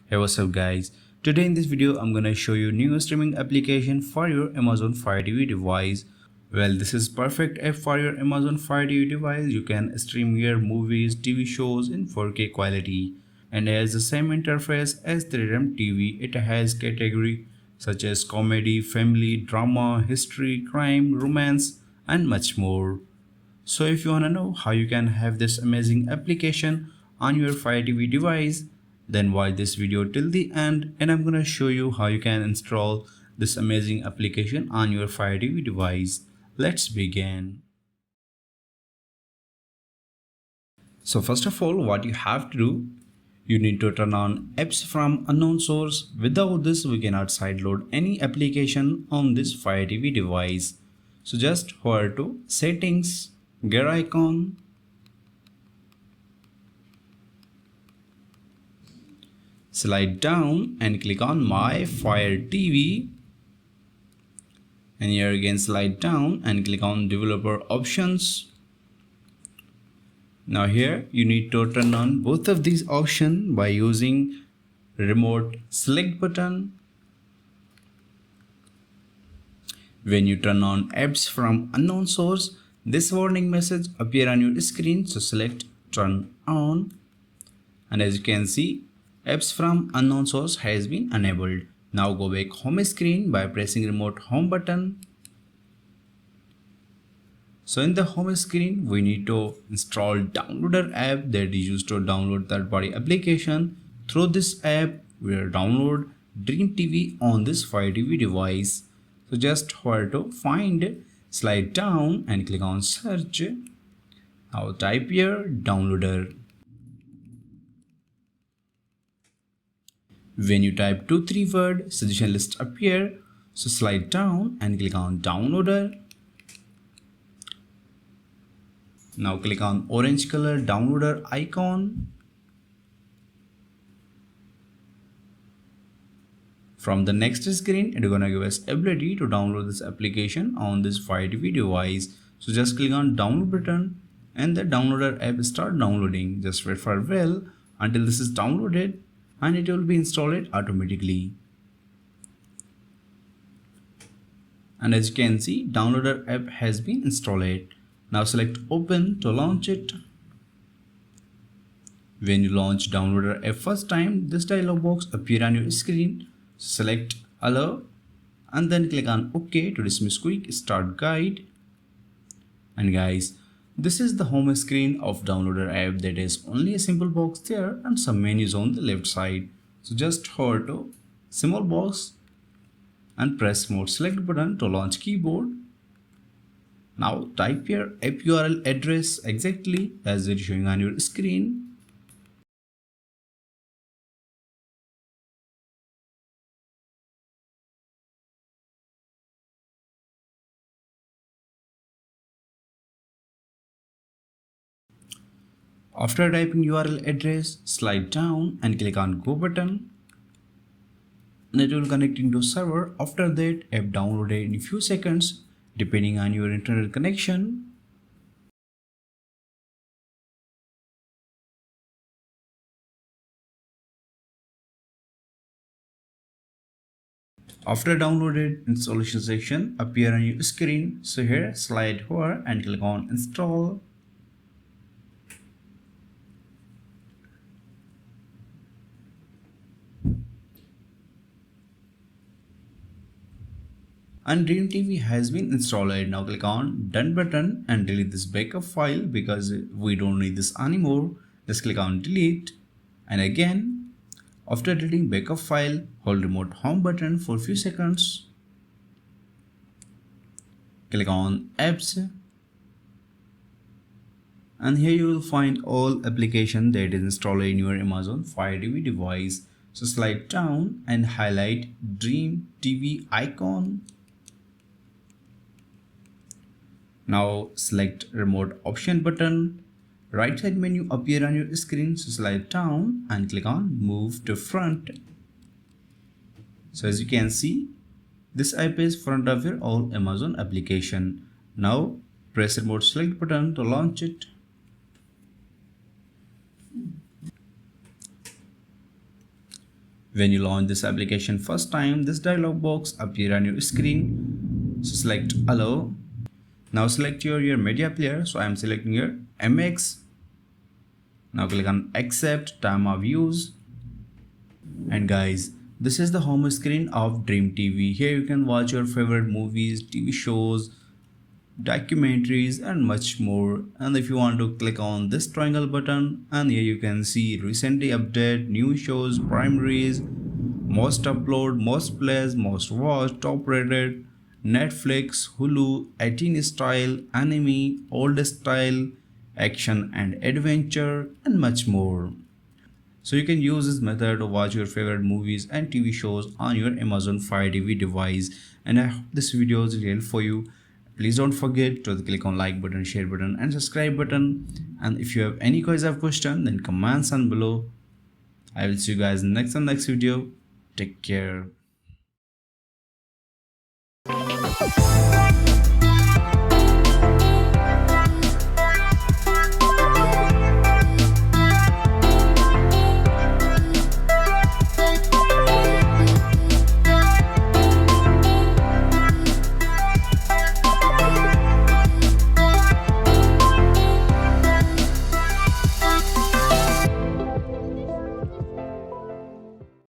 Hey, what's up guys? Today in this video I'm gonna show you new streaming application for your Amazon Fire TV device. Well, this is perfect app for your Amazon Fire TV device. You can stream your movies, TV shows in 4K quality and has the same interface as the RAM TV. It has category such as comedy, family, drama, history, crime, romance and much more. So if you want to know how you can have this amazing application on your Fire TV device, then watch this video till the end and I'm going to show you how you can install this amazing application on your Fire TV device. Let's begin. So first of all, what you have to do, you need to turn on apps from unknown source. Without this, we cannot sideload any application on this Fire TV device. So just go to settings, gear icon, slide down and click on My Fire TV, and here again slide down and click on Developer Options. Now here you need to turn on both of these options by using remote select button. When you turn on apps from unknown source, this warning message appear on your screen, so select turn on, and as you can see, apps from unknown source has been enabled. Now go back home screen by pressing remote home button. So in the home screen, we need to install downloader app that is used to download third-party application. Through this app, we will download Dream TV on this Fire TV device. So just where to find, slide down and click on search. Now type here downloader. When you type 2-3 word, suggestion list appear. So slide down and click on downloader. Now click on orange color downloader icon. From the next screen, it's gonna give us ability to download this application on this Fire TV device. So just click on download button and the downloader app start downloading. Just wait for a while until this is downloaded and it will be installed automatically. And as you can see, downloader app has been installed. Now select open to launch it. When you launch downloader app first time, this dialog box appear on your screen. Select allow and then click on OK to dismiss quick start guide. And guys, this is the home screen of downloader app. That is only a simple box there and some menus on the left side. So just hover to symbol box and press mode select button to launch keyboard. Now type your app URL address exactly as it is showing on your screen. After typing URL address, slide down and click on go button. And it will connect into server. After that, app downloaded in a few seconds depending on your internet connection. After downloaded, installation section appear on your screen. So here slide over and click on install. And Dream TV has been installed. Now click on done button and delete this backup file because we don't need this anymore. Just click on delete, and again after deleting backup file, hold remote home button for a few seconds. Click on apps, and here you will find all application that is installed in your Amazon Fire TV device. So slide down and highlight Dream TV icon. Now select remote option button. Right side menu appear on your screen, so slide down and click on move to front. So as you can see, this app is front of your all Amazon application. Now press remote select button to launch it. When you launch this application first time, this dialog box appear on your screen. So select allow. Now select your media player. So I am selecting your MX. Now click on accept time of use. And guys, this is the home screen of Dream TV. Here you can watch your favorite movies, TV shows, documentaries and much more. And if you want to click on this triangle button, and here you can see recently updated new shows, primaries, most upload, most plays, most watched, top rated, Netflix, Hulu, 18 style, anime, old style, action and adventure and much more. So you can use this method to watch your favorite movies and TV shows on your Amazon Fire TV device. And I hope this video is real for you. Please don't forget to click on like button, share button and subscribe button. And if you have any question, then comments down below. I will see you guys next video. Take care.